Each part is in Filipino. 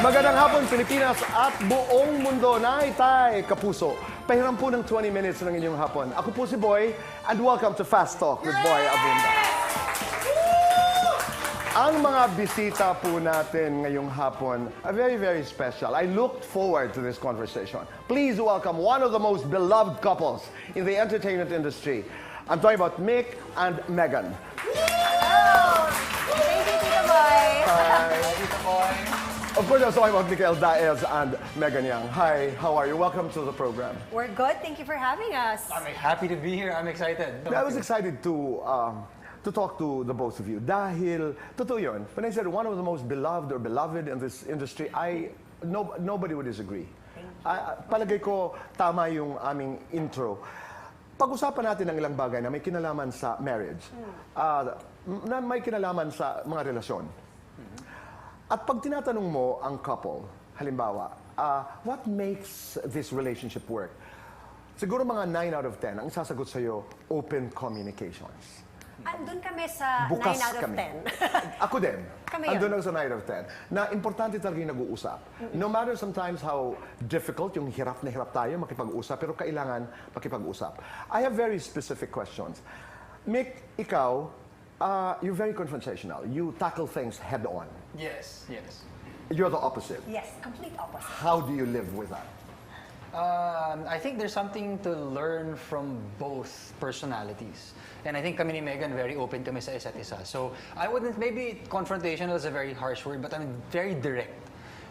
Magandang hapon, Pilipinas at buong mundo. Naitay, kapuso. Pahiram po ng 20 minutes ng inyong hapon. Ako po si Boy, and welcome to Fast Talk with Boy Abunda. Ang mga bisita po natin ngayong hapon are very, very special. I looked forward to this conversation. Please welcome one of the most beloved couples in the entertainment industry. I'm talking about Mick and Megan. Hello! Thank you, Tita Boy. Hi. Tita Boy. Of course, I'm talking about Mikael Daez and Megan Yang. Hi, how are you? Welcome to the program. We're good. Thank you for having us. I'm happy to be here. I'm excited. I was excited to talk to the both of you. Dahil, totoo yun, when I said one of the most beloved or beloved in this industry, nobody would disagree. Palagay ko, tama yung aming intro. Pag-usapan natin ang ilang bagay na may kinalaman sa marriage, na may kinalaman sa mga relasyon. At pag tinatanong mo ang couple, halimbawa, what makes this relationship work? Siguro mga 9 out of 10, ang sasagot sa'yo, open communications. Andun kami sa Bukas 9 out of kami. 10. Ako din. Kami yun. Andun ako sa 9 out of 10. Na importante talaga yung nag-uusap. No matter sometimes how difficult, yung hirap na hirap tayo makipag-usap, pero kailangan makipag-usap. I have very specific questions. Mick, ikaw, you're very confrontational. You tackle things head-on. Yes, yes. You're the opposite. Yes, complete opposite. How do you live with that? I think there's something to learn from both personalities. And I think kami ni Megan very open kami sa isa't isa. So I wouldn't, maybe confrontational is a very harsh word, but I'm very direct.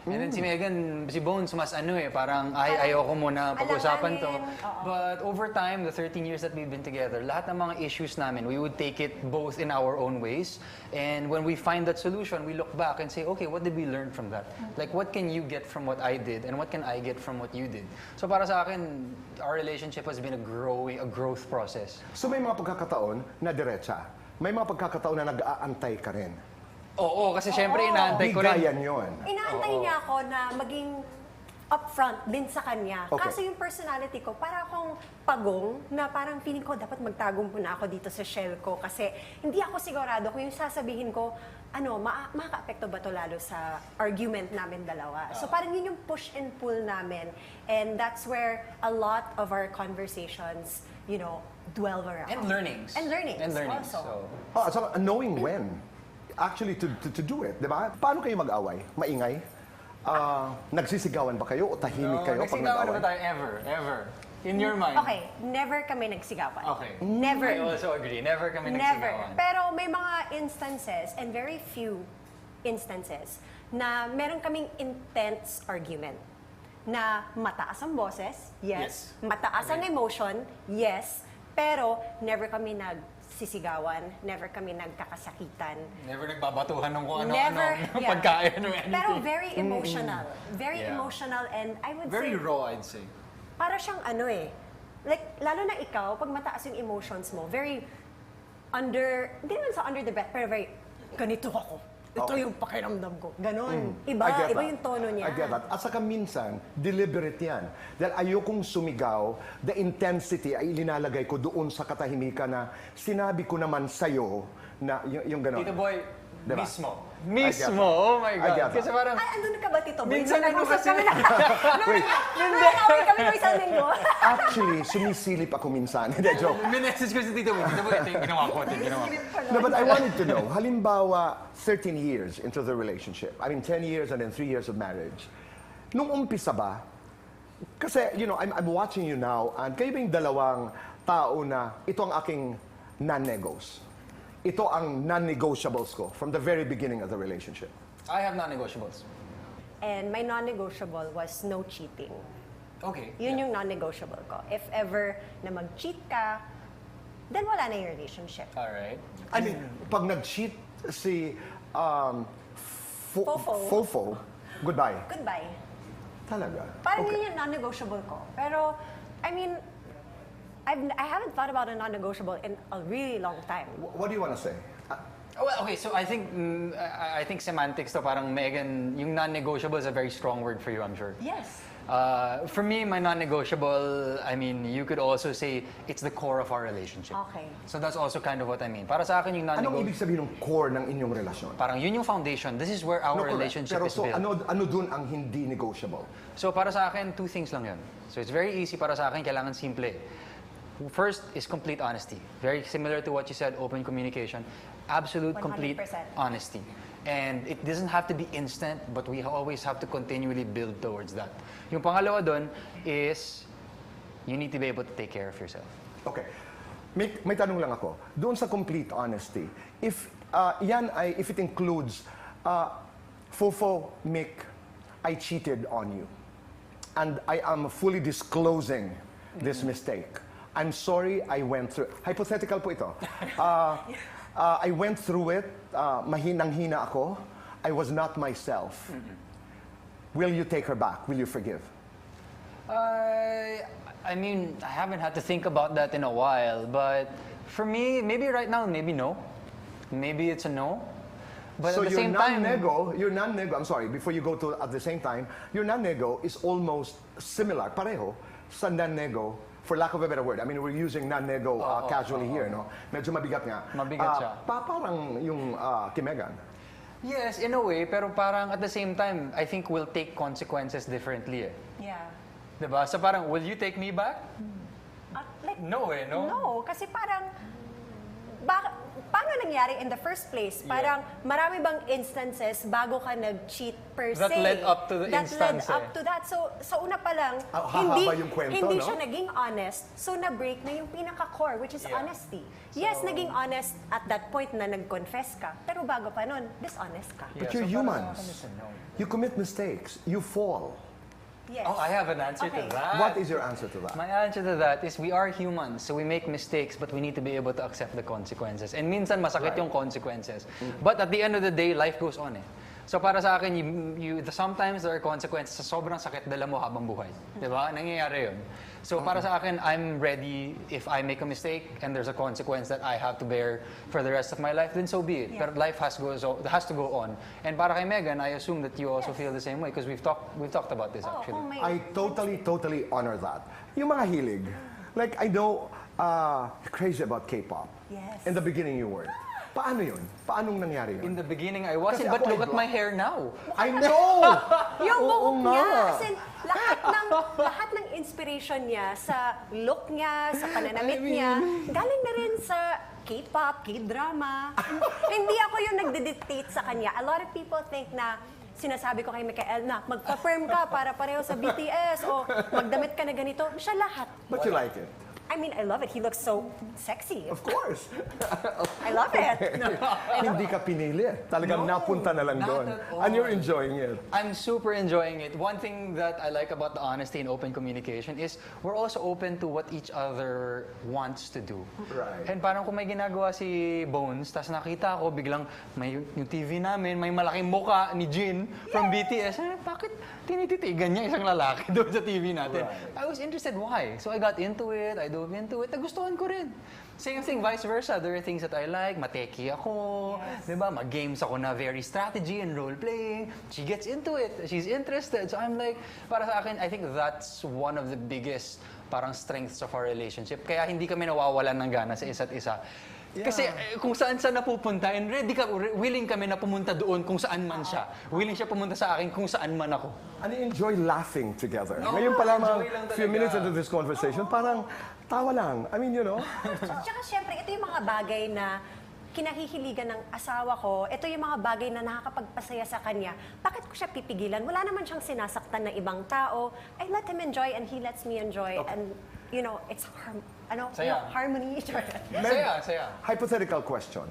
And then si Megan, si Bones, mas parang ayoko muna pag-usapan to. But over time, the 13 years that we've been together, lahat ng mga issues namin, we would take it both in our own ways. And when we find that solution, we look back and say, okay, what did we learn from that? Like, what can you get from what I did? And what can I get from what you did? So para sa akin, our relationship has been a growth process. So may mga pagkakataon na diretsa. May mga pagkakataon na nag-aantay ka rin. Oo, kasi syempre inaantay ko rin. Bigayan yun. Inaantay niya ako na maging upfront din sa kanya. Okay. Kaso yung personality ko, para akong pagong na parang feeling ko dapat magtagong muna ako dito sa shell ko kasi hindi ako sigurado kung yung sasabihin ko, makaka-apekto ba to lalo sa argument namin dalawa. So parang yun yung push and pull namin. And that's where a lot of our conversations, dwell around. And learnings. And learnings also. So knowing when. Actually, to do it, di ba? Paano kayo mag-away? Maingay? Nagsisigawan ba kayo o tahimik kayo pag nagsigawan nag-away? ba tayo ever? In your mind? Okay, never kami nagsigawan. Okay. Never. I also agree. Never kami Never. nagsigawan. Pero may mga instances, and very few instances, na meron kaming intense argument. Na mataas ang boses, yes. Mataas ang emotion, yes. Pero never kami nagsisigawan, never kami nagkakasakitan. Never nagbabatuhan ng kung Never, ano-ano, yeah. pagkain or anything. Pero very emotional. Very Yeah. emotional, and I would Very say, raw, I'd say. para siyang like, lalo na ikaw, pag mataas yung emotions mo, very hindi naman sa under the breath, pero very, ganito ako. Ito Okay. yung pakiramdam ko. Ganon. I get Iba that. yung tono niya. I get that. At saka minsan, deliberate yan. Dahil ayokong sumigaw, the intensity ay ilinalagay ko doon sa katahimikan na sinabi ko naman sa'yo na yung gano'n. Tito Boy, Diba? Mismo. Oh my I get God. that. Kasi parang, Ay, andun ka ba, Tito Boy? Minsan ano Nag-usap kasi- kami na. Wait. Nag-away kami ng isang linggo. Actually, sumisilip ako minsan. Hindi, joke. minessage ko si Tito Boy. Tito Boy, ito yung ginawa ko. No, but I wanted to know, halimbawa, 13 years into the relationship, 10 years and then 3 years of marriage, nung umpisa ba, kasi, I'm watching you now, and kayo ba yung dalawang tao na ito ang aking non-negos? Ito ang non-negotiables ko from the very beginning of the relationship. I have non-negotiables. And my non-negotiable was no cheating. Okay. Yun yung non-negotiable ko. If ever na mag-cheat ka, then wala na yung relationship. Alright. Pag nag-cheat si Fofo, goodbye. Goodbye. Talaga? Parang yun yung non-negotiable ko. Pero, I haven't thought about a non-negotiable in a really long time. What do you want to say? Well, okay, so I think semantics to parang Megan, yung non-negotiable is a very strong word for you, I'm sure. Yes. For me, my non-negotiable, I mean, you could also say it's the core of our relationship. Okay. So that's also kind of what I mean. Para sa akin yung Anong non-negotiable, ibig sabihin ng core ng inyong relasyon? parang yun yung foundation. This is where our Correct. relationship Pero is so, built. ano dun ang hindi negotiable? So para sa akin, two things lang yun. So it's very easy para sa akin, kailangan simple. First is complete honesty. Very similar to what you said, open communication. Absolute, complete 100%. honesty. And it doesn't have to be instant, but we always have to continually build towards that. Yung pangalawa doon is, you need to be able to take care of yourself. Okay. May tanong lang ako. Doon sa complete honesty, if if it includes, Fofo, Mick, I cheated on you. And I am fully disclosing this mistake. I'm sorry I went through. Hypothetical po ito. I went through it. Mahinang-hina ako. I was not myself. Will you take her back? Will you forgive? I mean, I haven't had to think about that in a while, but for me, maybe right now, maybe no. Maybe it's a no. But So at the your same time, non-nego, I'm sorry, before you go to at the same time, your non-nego is almost similar, pareho, sa non-nego, for lack of a better word. I mean, we're using non-nego casually here, no? Medyo mabigat nga. Mabigat siya. Parang yung kay Megan. yes, in a way, pero parang at the same time, I think we'll take consequences differently. Yeah. Diba? So parang, will you take me back? Like, No no? no, kasi parang, paano nangyari in the first place? Parang marami bang instances bago ka nag-cheat per That se? led up to the that instance, led up to that. So, sa una pa lang, Hahaba yung kwento, hindi no? siya naging honest. So, na-break na yung pinaka-core, which is honesty. Yes, naging honest at that point na nag-confess ka. Pero bago pa nun, dishonest ka. But Yeah, you're so parang humans. sa akin, it's a no. You commit mistakes. You fall. Yes. Oh, I have an answer Okay. to that. What is your answer to that? My answer to that is we are humans, so we make mistakes, but we need to be able to accept the consequences. And minsan masakit yung consequences. But at the end of the day, life goes on eh. So para sa akin, sometimes there are consequences sa sobrang sakit dala mo habang buhay. Diba? Nangyayari yun. So para sa akin, I'm ready if I make a mistake and there's a consequence that I have to bear for the rest of my life, then so be it. Yeah. But life has to go on. And para kay Megan, I assume that you also feel the same way because we've talked about this Oh, actually. kung may- I totally honor that. Yung mga hilig, like I know, you're crazy about K-pop. Yes. In the beginning you were. Paano yun? Paanong nangyari In yun? the beginning, I wasn't, Kasi but ako look ay at my hair now. I know! Yung Oo buhok niya, nga. as in, lahat ng inspiration niya sa look niya, sa pananamit niya, galing na rin sa K-pop, K-drama. Hindi ako yung nagdi-dictate sa kanya. A lot of people think na sinasabi ko kay Mikael na magpa-perm ka para pareho sa BTS o magdamit ka na ganito. Siya lahat. But you like it? I mean, I love it. He looks so sexy. Of course. I love it. Hindi ka pinili. Talagang No, napunta na lang not doon. at all. And you're enjoying it. I'm super enjoying it. One thing that I like about the honesty and open communication is we're also open to what each other wants to do. Right. And parang kung may ginagawa si Bones, tas nakita ko biglang may yung TV namin, may malaking muka ni Jin from BTS. Bakit tinititigan niya isang lalaki doon sa TV natin? Right. I was interested why. So I got into it, I dove into it, nagustuhan ko rin. Same thing, vice versa. There are things that I like. Mateki ako. Diba? Mag-games ako na very strategy and role-playing. She gets into it. She's interested. So I'm like, para sa akin, I think that's one of the biggest parang strengths of our relationship. Kaya hindi kami nawawalan ng gana sa isa't isa. Kasi kung saan napupunta, and willing kami na pumunta doon kung saan man siya. Willing siya pumunta sa akin kung saan man ako. And you enjoy laughing together. No, Ngayon pa lamang, enjoy lang few talaga. minutes into this conversation, parang tawa lang. I mean, you know. Tsaka syempre, ito yung mga bagay na kinahihiligan ng asawa ko. Ito yung mga bagay na nakakapagpasaya sa kanya. Bakit ko siya pipigilan? Wala naman siyang sinasaktan ng ibang tao. I let him enjoy and he lets me enjoy. And, you know, it's Saya. harmony. Saya. Hypothetical question.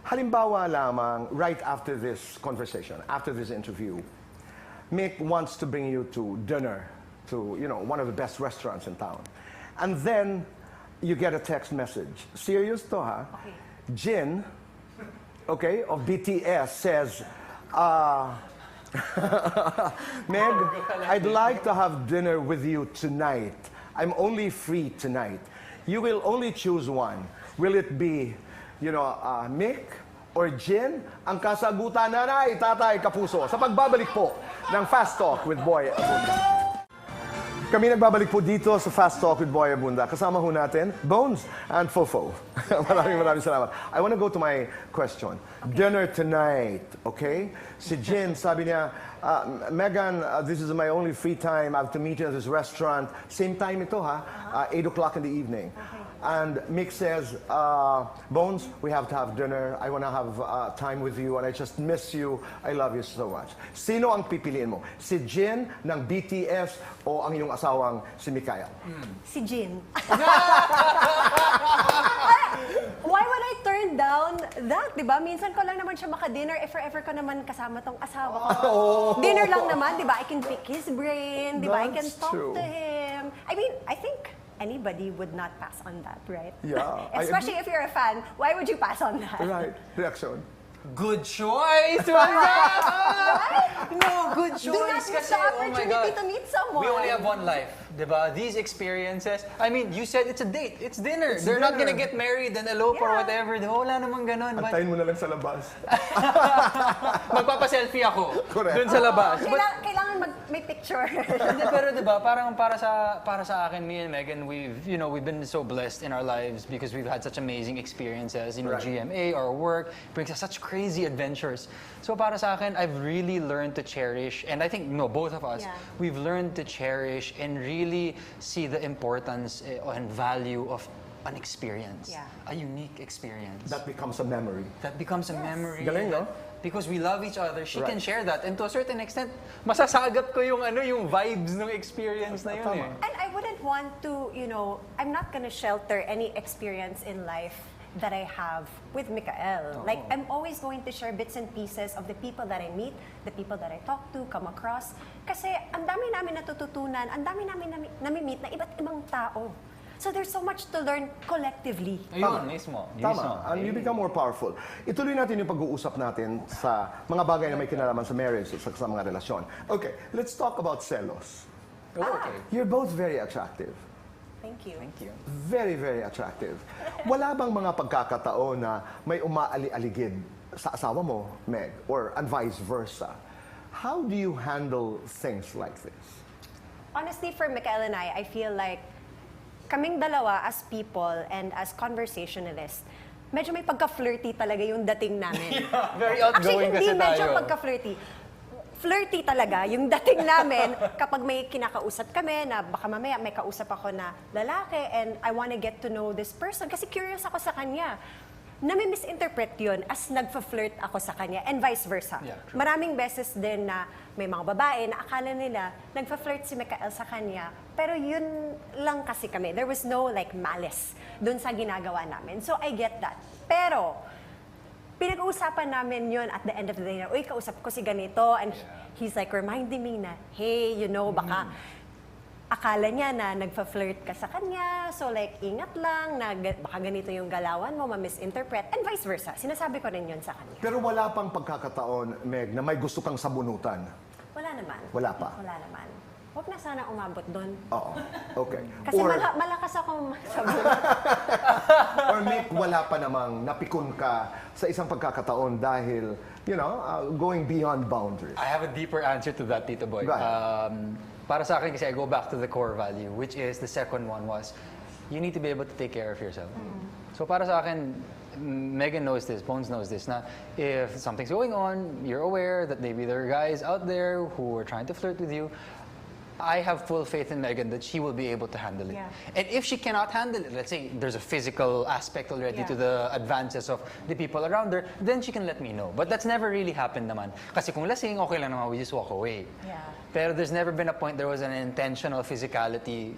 Halimbawa lamang, right after this conversation, after this interview, Mick wants to bring you to dinner to, you know, one of the best restaurants in town. And then you get a text message. Serious to, ha? Okay. Jin, okay, of BTS says, Meg, I'd like to have dinner with you tonight. I'm only free tonight. You will only choose one. Will it be, you know, Mick or Jin? Ang kasagutan, nanay, tatay, kapuso. Sa pagbabalik po ng Fast Talk with Boy Abunda. Kami nagbabalik po dito sa Fast Talk with Boy Abunda. Kasama ho natin, Bones and Fofo. maraming salamat. I want to go to my question. Okay. Dinner tonight, okay? Si Jin, sabi niya, Megan, this is my only free time. I have to meet you at this restaurant. Same time ito, ha? 8 o'clock in the evening. Okay. And Mick says, Bones, we have to have dinner. I want to have time with you and I just miss you. I love you so much. Sino ang pipiliin mo? Si Jin ng BTS o ang iyong asawang si Mikael? Si Jin. Why would I turn down that, di ba? Minsan ko lang naman siya maka-dinner if forever ko naman kasama tong asawa ko. Dinner lang naman, di ba? I can pick his brain, di ba? I can That's talk true. to him. I mean, I think anybody would not pass on that, right? Yeah, I Especially if you're a fan, why would you pass on that? Right. Reaction. Good choice! No, good choice! Do not miss kasi, the oh my opportunity God. to meet someone. We only have one life, diba? These experiences, I mean, you said it's a date, it's dinner. It's They're not dinner. gonna get married and elope or Yeah. whatever. Diba? Wala namang ganun. But Antayin mo na lang sa labas. magpapaselfie ako Correct. dun sa labas. But, Kailangan may picture. hindi, pero diba, parang para sa akin, me and Megan, we've been so blessed in our lives because we've had such amazing experiences. Right. GMA, our work brings us such crazy adventures. So para sa akin, I've really learned to cherish, and I think both of us, Yeah. we've learned to cherish and really see the importance and value of an experience, Yeah. a unique experience. That becomes a memory. That becomes a memory. Galing, no? Because we love each other, she can Right. share that. And to a certain extent, masasagap ko yung vibes ng experience na yun Tama. eh. And I wouldn't want to, I'm not gonna shelter any experience in life that I have with Mikael. Like, I'm always going to share bits and pieces of the people that I meet, the people that I talk to, come across. Kasi ang dami namin natututunan, ang dami namin nami-meet na iba't ibang tao. So there's so much to learn collectively. Ayun, mismo. Tama. And you become more powerful. Ituloy natin yung pag-uusap natin sa mga bagay na may kinalaman sa marriage, sa mga relasyon. Okay, let's talk about selos. Oh, okay. You're both very attractive. Thank you. Thank you. Very, very attractive. Wala bang mga pagkakataon na may umaali-aligid sa asawa mo, Meg, or and vice versa? How do you handle things like this? Honestly, for Mikael and I feel like kaming dalawa as people and as conversationalists, medyo may pagka-flirty talaga yung dating namin. Very Actually, outgoing hindi kasi medyo tayo. pagka-flirty. Flirty talaga yung dating namin kapag may kinakausap kami na baka mamaya may kausap ako na lalaki and I want to get to know this person kasi curious ako sa kanya. Nami-misinterpret yun as nagfa-flirt ako sa kanya and vice versa. Yeah, true. Maraming beses din na may mga babae na akala nila nagfa-flirt si Mikael sa kanya pero yun lang kasi kami. There was no like malice dun sa ginagawa namin. So I get that. Pero pinag-uusapan namin yun at the end of the day na, uy, kausap ko si ganito. And he's like reminding me na, hey, baka akala niya na nagfa-flirt ka sa kanya. So like, ingat lang na baka ganito yung galawan mo, ma-misinterpret. And vice versa. Sinasabi ko rin yun sa kanya. Pero wala pang pagkakataon, Meg, na may gusto kang sabunutan. Wala naman. Wala pa? Wala naman. Huwag na sana umabot doon. Oo. Okay. Kasi Or, malakas akong sabot. or Meg, wala pa namang napikon ka sa isang pagkakataon dahil, going beyond boundaries. I have a deeper answer to that, Tito Boy. Go ahead. Para sa akin kasi I go back to the core value, which is the second one was, you need to be able to take care of yourself. So para sa akin, Megan knows this, Bones knows this, na if something's going on, you're aware that maybe there are guys out there who are trying to flirt with you. I have full faith in Megan that she will be able to handle it. Yeah. And if she cannot handle it, let's say there's a physical aspect already to the advances of the people around her, then she can let me know. But that's never really happened naman. Kasi kung lasing, okay lang naman, we just walk away. Yeah. Pero there's never been a point there was an intentional physicality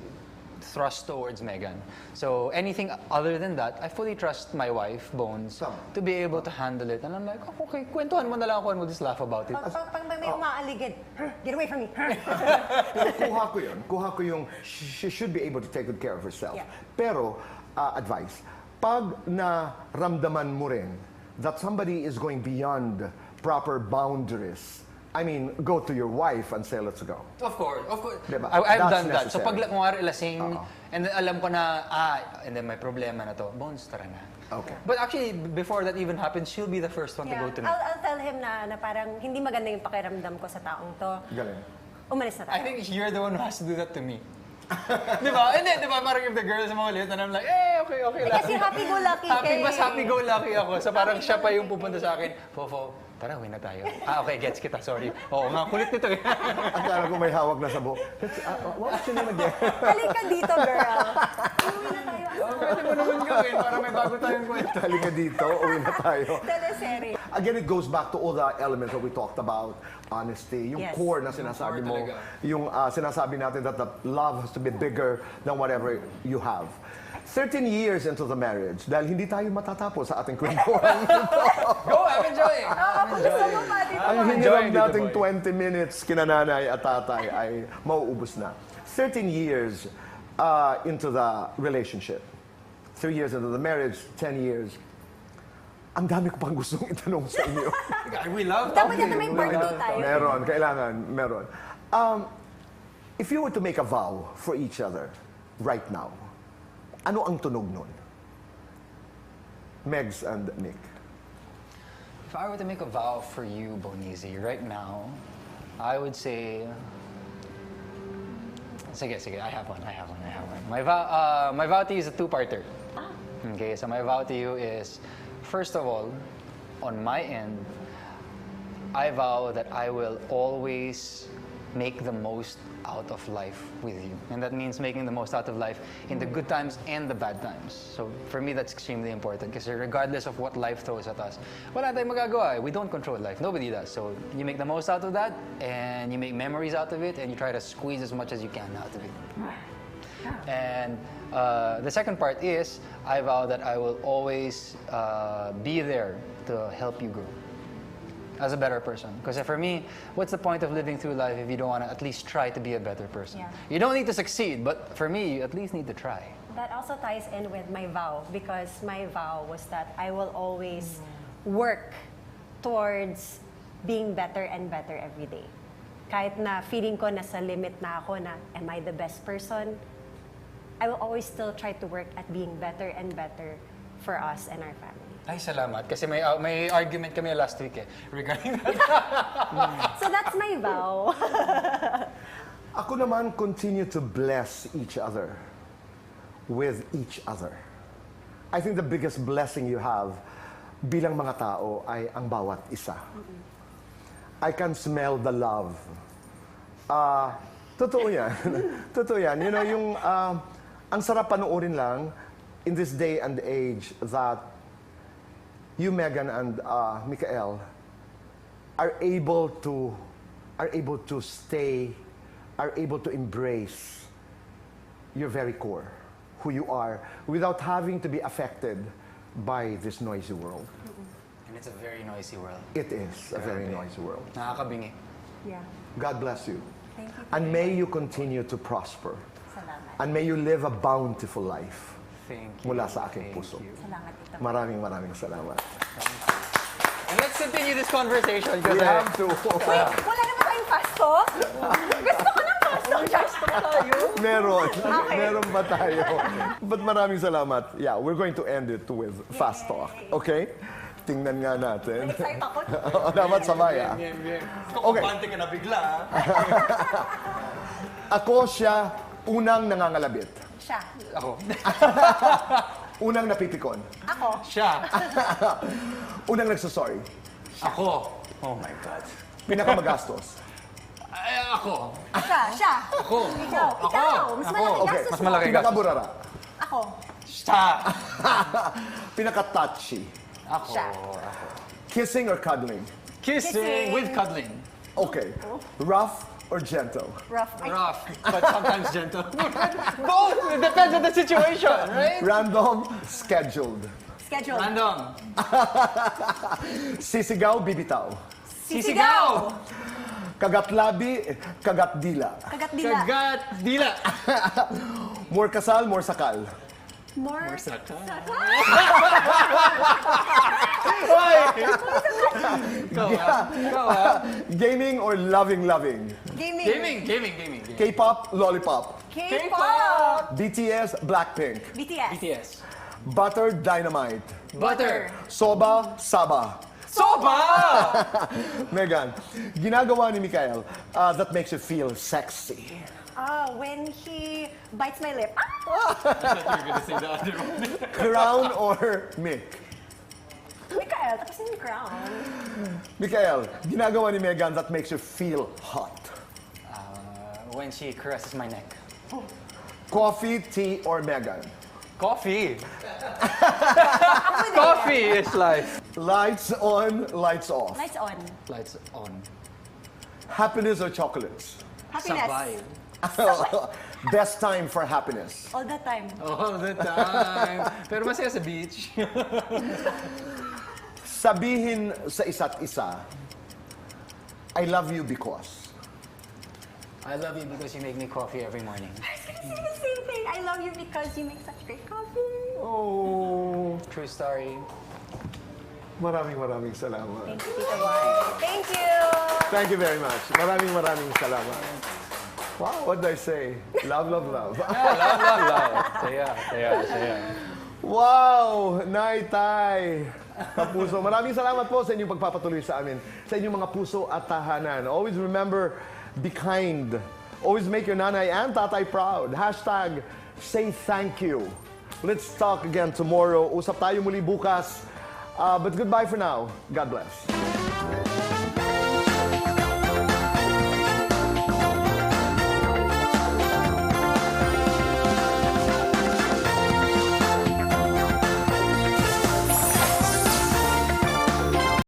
thrust towards Megan. So anything other than that, I fully trust my wife, Bones, Tama. to be able to handle it. And I'm like, oh, okay, kwentuhan mo na lang ako and we'll just laugh about it. Pag may umaaligid, get away from me. Kuha ko yung she should be able to take good care of herself. Yeah. Pero, advice, pag naramdaman mo rin that somebody is going beyond proper boundaries, I mean, go to your wife and say, let's go. Of course. Diba? I've That's done that. So pag necessary. kunwari lasing, and then alam ko na, and then may problema na to, Bones, tara na. Okay. But actually, before that even happens, she'll be the first one to go to me. I'll tell him na parang hindi maganda yung pakiramdam ko sa taong to. Galing. Umalis na tayo. I think you're the one who has to do that to me. Di ba? Hindi, di ba? Parang if the girl is maulit, and I'm like, okay lang. Kasi happy-go-lucky ka eh. Mas happy-go-lucky ako. So parang siya pa yung pupunta sa akin, Fofo, tara, uwi na tayo. Okay, gets kita, sorry. Oo nga, kulit nito eh. Akala ko may hawak na sabo. What's your name again? Halika dito, girl. Uwi na tayo. Pwede mo naman gawin para may bago tayong kwento. Halika dito, uwi na tayo. Teleserye. Again, it goes back to all the elements that we talked about. Honesty, yung Yes. core na sinasabi Core mo. talaga. Yung sinasabi natin that love has to be bigger than whatever you have. 13 years into the marriage, dahil hindi tayo matatapos sa ating kwentuhan. Go, I'm enjoying. Ako gusto mo pa dito. Ang Enjoy hiniram dito, nating boy. 20 minutes kina nanay at tatay ay mauubos na. 13 years into the relationship. 3 years into the marriage, 10 years. Ang dami ko pang gustong itanong sa inyo. We love Dapat yata may part 2 tayo. Meron. If you were to make a vow for each other right now, ano ang tunog nun? Megs and Nick. If I were to make a vow for you, Bonizi, right now, I would say... Sige, I have one. My vow to you is a two-parter. Okay, so my vow to you is, first of all, on my end, I vow that I will always make the most out of life with you. And that means making the most out of life in the good times and the bad times. So for me, that's extremely important because regardless of what life throws at us, wala tayong magagawa. We don't control life. Nobody does. So you make the most out of that and you make memories out of it and you try to squeeze as much as you can out of it. And the second part is, I vow that I will always be there to help you grow as a better person. Because for me, what's the point of living through life if you don't want to at least try to be a better person? Yeah. You don't need to succeed, but for me, you at least need to try. That also ties in with my vow because my vow was that I will always work towards being better and better every day. Kahit na feeling ko nasa limit na ako na, am I the best person? I will always still try to work at being better and better for us and our family. Ay, salamat. Kasi may argument kami last week regarding that. So that's my vow. Ako naman, continue to bless each other with each other. I think the biggest blessing you have bilang mga tao ay ang bawat isa. I can smell the love. Totoo yan. Totoo yan. You know, ang sarap panoorin lang in this day and age that you, Megan, and Mikael are able to embrace your very core, who you are, without having to be affected by this noisy world. And it's a very noisy world. It is a very noisy world. Nakakabingi. Yeah. God bless you. Thank you. And may you continue to prosper. Salamat. And may you live a bountiful life Thank you. mula sa aking Thank puso. you. Salamat ito. Maraming salamat. And let's continue this conversation We because have to. Wait, wala naman tayong pasto? Gusto ko ng pasto. Meron. Okay. Meron ba tayo? But maraming salamat. Yeah, we're going to end it with fast talk. Okay? Tingnan nga natin. Excite ako. Dapat sabay, ah. Okay. Kumpante ka na bigla. Ako siya, unang nangangalabit. Siya. Ako. Unang napipikon. Ako. Siya. Unang nagsasorry. Ako. Oh my God. Pinakamagastos. Ay, ako. Siya. Ako. Ikaw. Ako. Ikaw. Mas Ako. malaki Okay. gastos Mas mo. malaki. Pinakaburara. Ako. Siya. Pinaka-touchy. Ako. Siya. Ako. Kissing or cuddling? Kissing with cuddling. Okay. Rough or gentle? Rough. Ay, Rough, but sometimes gentle. Both! It depends on the situation, right? Random, scheduled. schedule. Random. Sisigaw, bibitaw. Sisigaw! Kagatlabi, kagatdila. Kagat dila. Kagat dila. More kasal, more sakal. More. Saka. Ikaw ah. Gaming or loving? Gaming. Gaming. K-pop, lollipop. K-pop. BTS, Blackpink. BTS. BTS. Butter, dynamite. Butter. Soba, saba. Soba! Megan, ginagawa ni Mikael that makes you feel sexy. When he bites my lip. Crown or Mick? Mikael, tapos yung crown. Mikael, ginagawa ni Megan that makes you feel hot. When she caresses my neck. Coffee, tea, or Megan? Coffee. Coffee is life. Lights on, lights off. Lights on. Lights on. Happiness or chocolates? Happiness. Sabay. Best time for happiness. All the time. All the time. Pero masaya sa beach. Sabihin sa isa't isa, I love you because. I love you because you make me coffee every morning. I was gonna say the same thing. I love you because you make such great coffee. Oh, True story. maraming salamat. Thank you, Tita Boy. Thank you. Thank you very much. Maraming salamat. Wow, what did I say? Love. Love. Saya. Wow, Nay, Tay, Kapuso. Maraming salamat po sa inyong pagpapatuloy sa amin, sa inyong mga puso at tahanan. Always remember, be kind. Always make your nanay and tatay proud. Hashtag, say thank you. Let's talk again tomorrow. Usap tayo muli bukas. But goodbye for now. God bless.